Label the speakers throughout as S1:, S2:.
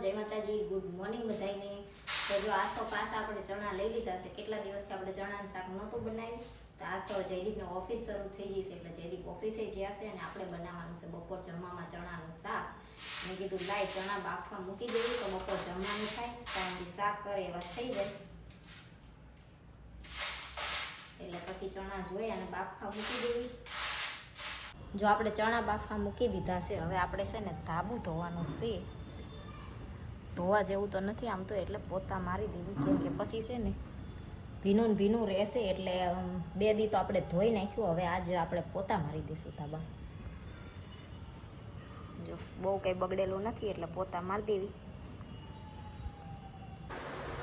S1: જય માતાજી, good morning બધાને। તો જો આજ તો પાછા આપણે ચણા લઈ લીધા છે। કેટલા દિવસથી આપણે ચણાનું શાક નહોતું બનાવ્યું, તો આજ તો જયદીપને ઓફિસ શરૂ થઈ જશે એટલે જયદીપ ઓફિસે જ્યાં છે અને આપણે બનાવવાનું છે બપોર જમવામાં ચણાનું શાક। મેં કીધું લાય ચણા બાફવા મૂકી દઈએ તો બપોર જમવાનું થાય, પણ શાક કરે એવા થઈ જાય એટલે પછી ચણા જોઈ અને બાફવા મૂકી દેવી। જો આપણે ચણા બાફવા મૂકી દીધા છે, હવે આપણે છે ને ધાબુ ધોવાનું છે। ધોવા જેવું તો નથી આમ તો, એટલે પોતા મારી દેવી, કેમ કે પછી છે ને ભીનું ભીનું રહેશે એટલે 2 દી તો આપણે ધોઈ નાખ્યું। હવે આજે આપણે પોતા મારી દઈશું ધાબા। જો બહુ કંઈ બગડેલું નથી એટલે પોતા મારી દેવી।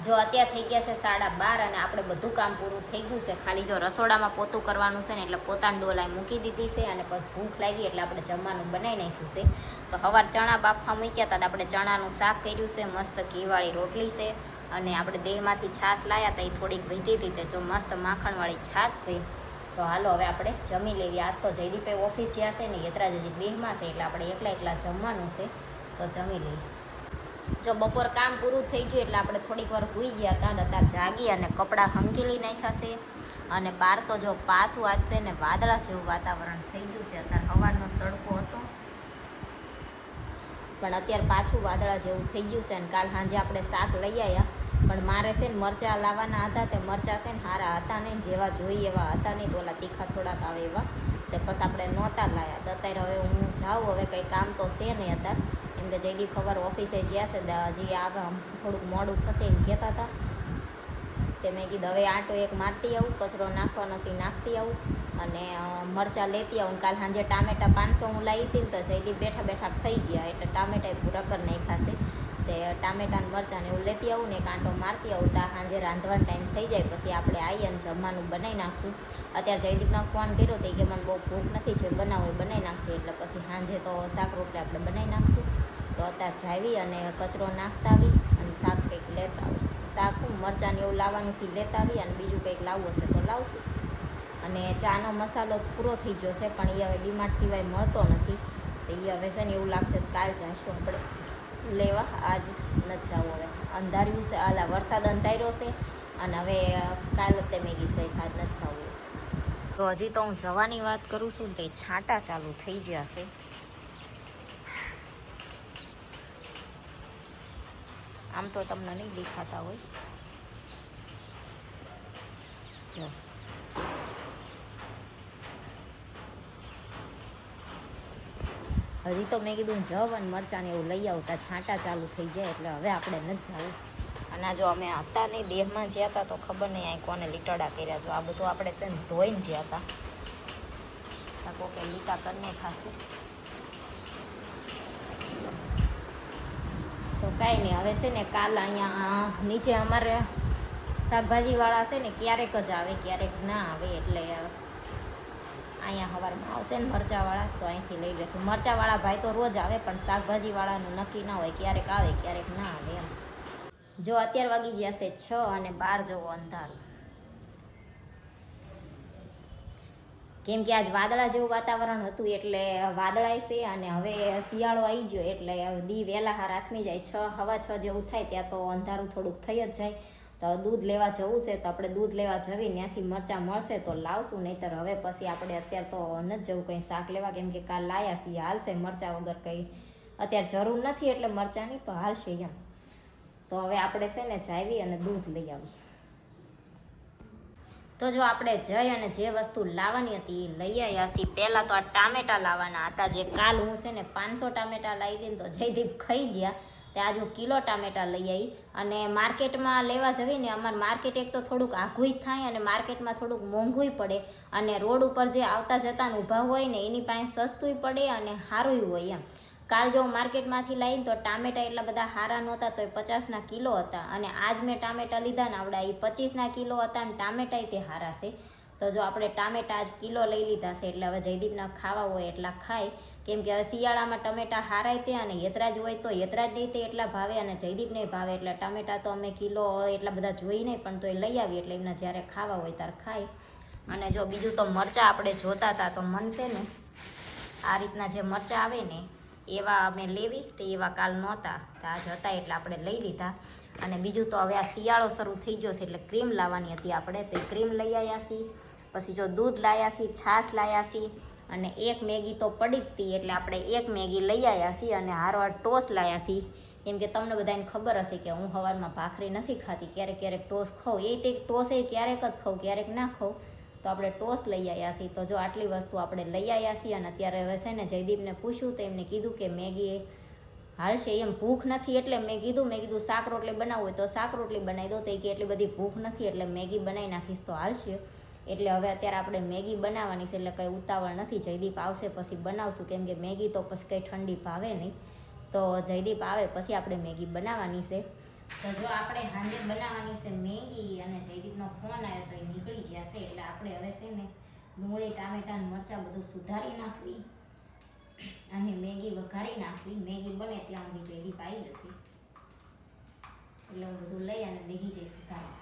S1: જો અત્યારે થઈ ગયા છે 12:30 અને આપણે બધું કામ પૂરું થઈ ગયું છે। ખાલી જો રસોડામાં પોતું કરવાનું છે ને એટલે પોતાની ડોલાઈ મૂકી દીધી છે અને પછી ભૂખ લાગી એટલે આપણે જમવાનું બનાવી નાખ્યું છે। તો સવાર ચણા બાફવા મૂક્યા હતા, આપણે ચણાનું શાક કર્યું છે, મસ્ત ઘીવાળી રોટલી છે અને આપણે દેહમાંથી છાશ લાવ્યા હતા, એ થોડીક વધી હતી, તે જો મસ્ત માખણવાળી છાશ છે। તો હાલો હવે આપણે જમી લેવી। આજ તો જયદીપે ઓફિસ જ્યાં છે ને યતરાજ હજી દેહમાં છે એટલે આપણે એકલા જમવાનું છે, તો જમી લઈએ। જો બપોર કામ પૂરું થઈ ગયું એટલે આપણે થોડીક વાર સૂઈ ગયા હતા અને અત્યારે જાગી અને કપડાં હંકેલી નાખ્યા છે અને બહાર તો જો પાછું આજ છે ને વાદળા જેવું વાતાવરણ થઈ ગયું છે। અત્યારે સવારનો તડકો હતો પણ અત્યારે પાછું વાદળા જેવું થઈ ગયું છે અને કાલ સાંજે આપણે શાક લઈ આવ્યા, પણ મારે છે ને મરચાં લાવવાના હતા, તે મરચાં છે ને સારા હતા નહીં, જેવા જોઈએ એવા હતા નહીં, તો ઓલા તીખા થોડાક આવે એવા, તે પછી આપણે નહોતા લાવ્યા। તો અત્યારે હવે હું જાઉં, હવે કંઈ કામ તો છે નહીં અત્યારે, એમ કે જયદીપ ખબર ઓફિસે જ્યાં છે હજી આવે થોડુંક મોડું થશે એમ કહેતા હતા, તે મેં કીધું હવે આંટો એક મારતી આવું, કચરો નાખવાનો છે નાખતી આવું અને મરચાં લેતી આવું। કાલ સાંજે ટામેટા 500 હું લાવી હતી ને તો જયદીપ બેઠા બેઠા ખાઈ ગયા એટલે ટામેટા પૂરા કરી નાખ્યા છે, તે ટામેટાને મરચાંને એવું લેતી આવું ને એક આંટો મારતી આવું, ત્યાં સાંજે રાંધવાનો ટાઈમ થઈ જાય પછી આપણે આવી અને જમવાનું બનાવી નાખશું। અત્યારે જયદીપનો ફોન કર્યો હતો કે મને બહુ ભૂખ નથી, જે બનાવું એ બનાવી નાખશે, એટલે પછી સાંજે તો શાક રોટલી આપણે બનાવી નાખશું। તો અત્યારે જાવી અને કચરો નાખતા આવી અને શાક કંઈક લેતા આવી, શાક મરચાંને એવું લાવવાનું છે લેતા આવી અને બીજું કંઈક લાવવું હશે તો લાવશું। અને ચાનો મસાલો પૂરો થઈ ગયો છે પણ એ હવે ડીમાર્ટ સિવાય મળતો નથી, તો એ હવે છે ને એવું લાગશે કાલ જઈશું આપણે લેવા, આજ નથી જવું। હવે અંધાર્યું છે, આલા વરસાદ અંધાર્યો છે અને હવે કાલ તે મેં કીધું જઈશ, આજ નથી જવું। તો હજી તો હું જવાની વાત કરું છું તે છાંટા ચાલુ થઈ ગયા છે। આમ તો તમને નહીં દેખાતા હોય, જો હજી તો મેં કીધું જવ અને મરચાંને એવું લઈ આવતા, છાંટા ચાલુ થઈ જાય એટલે હવે આપણે નથી જવું। અને જો અમે હતા નહીં દેહમાં જ્યાં હતા તો ખબર નહીં અહીં કોને લીટડા કર્યા, જો આ બધું આપણે છે ને ધોઈને જ્યાં હતા, કોકે લીટા કરીને ખાશે તો કાંઈ નહીં। હવે છે ને કાલ અહીંયા નીચે અમારે શાકભાજીવાળા છે ને ક્યારેક જ આવે ક્યારેક ના આવે, એટલે અહીંયા સવારમાં આવશે ને મરચાંવાળા તો અહીંથી લઈ લેશું। મરચાંવાળા ભાઈ તો રોજ આવે પણ શાકભાજીવાળાનું નક્કી ના હોય, ક્યારેક આવે ક્યારેક ના આવે એમ। જો અત્યારે વાગી ગયા છે 6 અને બહાર જવો અંધારું, કેમ કે આજ વાદળા જેવું વાતાવરણ હતું એટલે વાદળાય છે અને હવે શિયાળો આવી ગયો એટલે દી વહેલા હાર આથમી જાય, 6:15 જેવું થાય ત્યાં તો અંધારું થોડુંક થઈ જ જાય। તો દૂધ લેવા જવું છે તો આપણે દૂધ લેવા જવી, ત્યાંથી મરચાં મળશે તો લાવશું, નહીંતર હવે પછી આપણે અત્યારે તો નથી જવું કંઈ શાક લેવા, કેમ કે કાલ લાવ્યા છીએ, હાલશે મરચાં વગર કંઈ અત્યારે જરૂર નથી એટલે મરચાંની તો હાલશે એમ। તો હવે આપણે છે ને જાવી અને દૂધ લઈ આવીએ। તો જો આપણે જઈ અને જે વસ્તુ લાવવાની હતી એ લઈ આવ્યા છીએ। પહેલાં તો આ ટામેટાં લાવવાના હતા, જે કાલ હું છે ને 500 ટામેટાં લાવી હતી ને તો જયદીપ ખાઈ ગયા, ત્યાં જો કિલો ટામેટાં લઈ આવી અને માર્કેટમાં લેવા જવી ને અમારે માર્કેટ એક તો થોડુંક આઘું થાય અને માર્કેટમાં થોડુંક મોંઘું પડે અને રોડ ઉપર જે આવતા જતા ઊભા હોય ને એની પાસે સસ્તું પડે અને સારું હોય એમ। કાલ જો માર્કેટમાંથી લાવીને તો ટામેટાં એટલા બધા સારા નહોતા, તો 50ના કિલો હતા અને આજ મેં ટામેટાં લીધા ને આવડા એ 25ના કિલો હતા અને ટામેટાં તે સારા છે। તો જો આપણે ટામેટાં આજ કિલો લઈ લીધા છે એટલે હવે જયદીપના ખાવા હોય એટલા ખાય, કેમ કે હવે શિયાળામાં ટમેટા હારાય તે અને યતરાજ હોય તો યતરાજ નહીં તે એટલા ભાવે અને જયદીપને ભાવે, એટલે ટમેટા તો અમે કિલો એટલા બધા જોઈ નહીં પણ તો એ લઈ આવીએ એટલે એમના જ્યારે ખાવા હોય ત્યારે ખાય। અને જો બીજું તો મરચાં આપણે જોતા હતા તો મન છે ને આ રીતના જે મરચાં આવે ને એવા અમે લેવી તે એવા કાલ નહોતા તો આજ હતા એટલે આપણે લઈ લીધા. અને બીજું તો હવે આ શિયાળો શરૂ થઈ ગયો છે એટલે ક્રીમ લાવવાની હતી આપણે, તો એ ક્રીમ લઈ આવ્યા છીએ. પછી જો દૂધ લાવ્યા છીએ, છાશ લાવ્યા છીએ, અને એક મેગી તો પડી જ હતી એટલે આપણે એક મેગી લઈ આવ્યા છીએ. અને હારવાર ટોસ લાવ્યા છીએ, કેમ કે તમને બધાને ખબર હશે કે હું સવારમાં ભાખરી નથી ખાતી, ક્યારેક ક્યારેક ટોસ ખાઉં. એ તે ટોસ એ ક્યારેક જ ખાઉં, ક્યારેક ના ખાઉં. તો આપણે ટોસ લઈ આવ્યા છીએ. તો જો આટલી વસ્તુ આપણે લઈ આવ્યા છીએ. અને અત્યારે હવે છે ને જયદીપને પૂછ્યું તો એમને કીધું કે મેગી હાલશે, એમ ભૂખ નથી એટલે મેં કીધું શાક રોટલી બનાવવું હોય તો શાક રોટલી બનાવી દો. તો એ કે એટલી બધી ભૂખ નથી એટલે મેગી બનાવી નાખીશ તો હાલશે. એટલે હવે અત્યારે આપણે મેગી બનાવવાની છે એટલે કંઈ ઉતાવળ નથી. જયદીપ આવશે પછી બનાવશું, કેમ કે મેગી તો પછી કંઈ ઠંડી ભાવે નહીં. તો જયદીપ આવે પછી આપણે મેગી બનાવવાની છે. તો જો આપણે સાંજે બનાવવાની છે મેગી, અને જયદીપનો ફોન આવ્યો તો એ નીકળી જશે. એટલે આપણે હવે છે ને ડુંગળી, ટામેટા, મરચાં બધું સુધારી નાખવી અને મેગી વઘારી નાખવી. મેગી બને ત્યાં સુધી જયદીપ આવી જશે એટલે હું બધું લઈ અને બેસી જઈશ સુધારવા.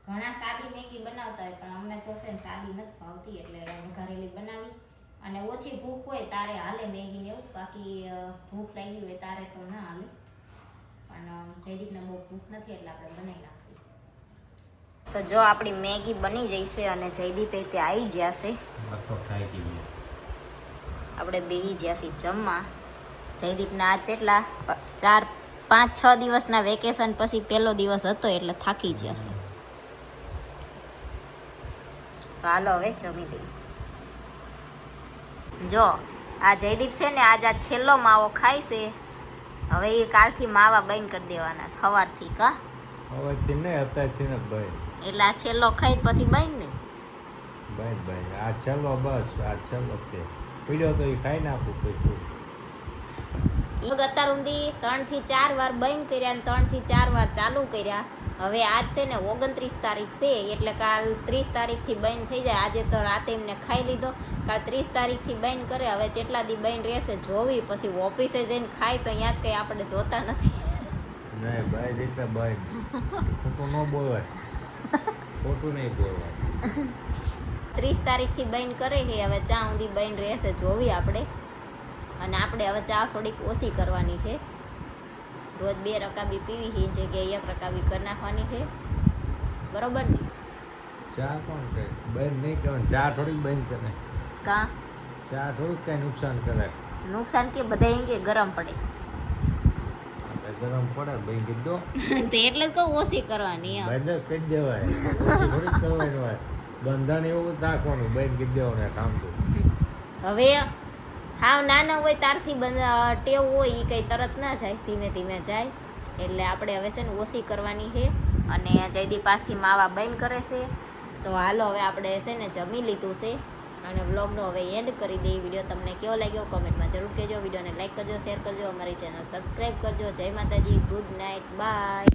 S1: ઘણા સાદી મેગી બનાવતા હોય પણ અમને તો છે ને સાદી નથી ભાવતી એટલે વઘારેલી બનાવી. અને ઓછી ભૂખ હોય તારે હાલે મેગીને એવું, બાકી ભૂખ લાગી હોય તારે તો ના હાલે. પણ જયદીપને બહુ ભૂખ નથી એટલે આપણે બનાવી નાખીએ. તો જો આપણી મેગી બની જઈશે અને જયદીપ તે આવી જશે. આપણે બેસી જશે જમવા. જયદીપના આજ કેટલા 4-5-6 દિવસના વેકેશન પછી પહેલો દિવસ હતો એટલે થાકી જશે. તો હાલો હવે જમી દઈએ. જો આ જયદીપ છે ને આજ આ છેલ્લો માવો ખાય છે. હવે એ કાલથી માવા બંધ કરી દેવાના સવારથી. કા
S2: હવે ને અત્યારથી ને ભાઈ
S1: એટલે આ છેલ્લો ખાઈને પછી બંધ ને
S2: ભાઈ આ છેલ્લો, બસ આ છેલ્લો તે પીડ્યો તો એ ખાઈ નાખું પછી.
S1: અત્યાર સુધી 3 થી 4 વાર બંધ કર્યા અને 3 થી 4 વાર ચાલુ કર્યા. હવે આજ છે ને 29 તારીખ છે એટલે કાલ 30 તારીખથી બંધ થઈ જાય. આજે તો રાતે એમને ખાઈ લીધો, કાલ 30 તારીખથી બંધ કરે. હવે જેટલા દી બંધ રહેશે જોવી, પછી ઓફિસે જઈને ખાય તો અહીંયા જ કંઈ આપણે જોતા નથી.
S2: નહીં ભાઈ રીતે ભાઈ ખોટું ન બોલવાય, ખોટું નહીં બોલવાય.
S1: 30 તારીખથી બંધ કરે છે. હવે ચા સુધી બંધ રહેશે જોવી આપણે. અને આપણે હવે ચા થોડીક ઓછી કરવાની છે. રોજ 2 રકાબી પીવી છે જગ્યાએ 1 રકાબી કરી નાખવાની છે. બરોબર ને?
S2: ચા કોણ કરે બંધ નહીં કરવાની, ચા થોડીક બંધ કરે.
S1: કા
S2: ચા થોડુંક કઈ નુકસાન કરે.
S1: નુકસાન કે બધા એમ કે ગરમ પડે.
S2: ગરમ પડે ભાઈ કીધો
S1: તો એટલે જ કહું ઓછી કરવાની.
S2: બંધ કરી દેવાય, થોડીક કરવાની હોય. બંધન એવું રાખવાનું, બંધ કરી દેવાનું કામ તો.
S1: હવે હાવ નાના હોય ત્યારથી ટેવ હોય એ કંઈ તરત ના જાય, ધીમે ધીમે જાય. એટલે આપણે હવે છે ને ઓછી કરવાની છે. અને જયદીપ પાસથી માવા બંધ કરે છે. તો હાલો હવે આપણે છે ને જમી લીધું છે અને વ્લોગનો હવે એન્ડ કરી દઈએ. વિડીયો તમને કેવો લાગ્યો કોમેન્ટમાં જરૂર કહેજો. વિડીયોને લાઈક કરજો, શેર કરજો, અમારી ચેનલ સબસ્ક્રાઈબ કરજો. જય માતાજી, ગુડ નાઇટ, બાય.